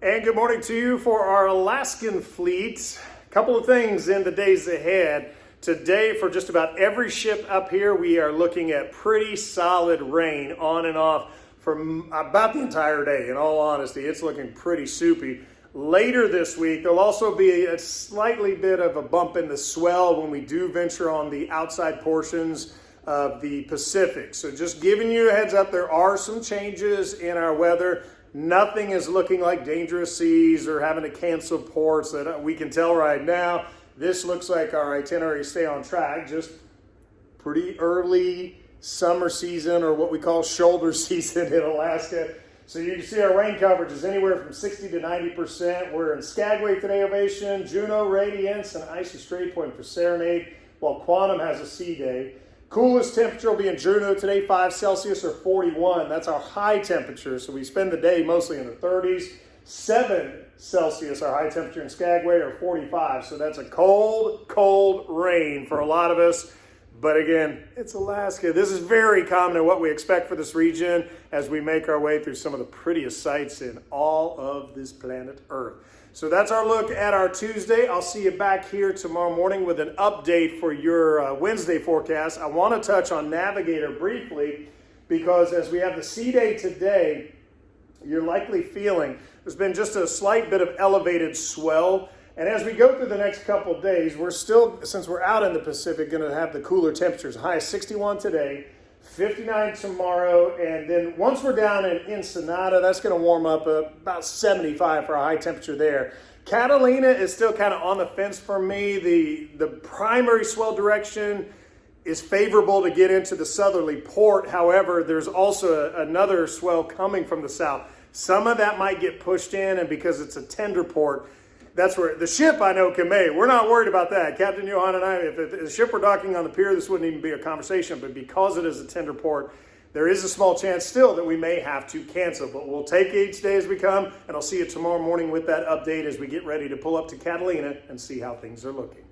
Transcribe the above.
And good morning to you for our Alaskan fleet. A couple of things in the days ahead. Today, for just about every ship up here, we are looking at pretty solid rain on and off for about the entire day. In all honesty, it's looking pretty soupy. Later this week, there'll also be a slightly bit of a bump in the swell when we do venture on the outside portions of the Pacific. So just giving you a heads up, there are some changes in our weather. Nothing is looking like dangerous seas or having to cancel ports that we can tell right now. This looks like our itinerary stay on track, just pretty early summer season, or what we call shoulder season in Alaska. So you can see our rain coverage is anywhere from 60 to 90%. We're in Skagway today, Ovation, Juneau, Radiance, and Icy Strait Point for Serenade, while Quantum has a sea day. Coolest temperature will be in Juneau today, 5 Celsius or 41. That's our high temperature, so we spend the day mostly in the 30s. 7 Celsius, our high temperature in Skagway, or 45. So that's a cold, cold rain for a lot of us. But again, it's Alaska. This is very common in what we expect for this region as we make our way through some of the prettiest sights in all of this planet Earth. So that's our look at our Tuesday. I'll see you back here tomorrow morning with an update for your Wednesday forecast. I want to touch on Navigator briefly because as we have the sea day today, you're likely feeling there's been just a slight bit of elevated swell. And as we go through the next couple days, we're still, since we're out in the Pacific, going to have the cooler temperatures. High of 61 today, 59 tomorrow, and then once we're down in Ensenada, that's going to warm up about 75 for a high temperature there. Catalina is still kind of on the fence for me. The primary swell direction is favorable to get into the southerly port. However, there's also another swell coming from the south. Some of that might get pushed in, and because it's a tender port, that's where the ship I know can make. We're not worried about that. Captain Johan and I, if the ship were docking on the pier, this wouldn't even be a conversation. But because it is a tender port, there is a small chance still that we may have to cancel. But we'll take each day as we come, and I'll see you tomorrow morning with that update as we get ready to pull up to Catalina and see how things are looking.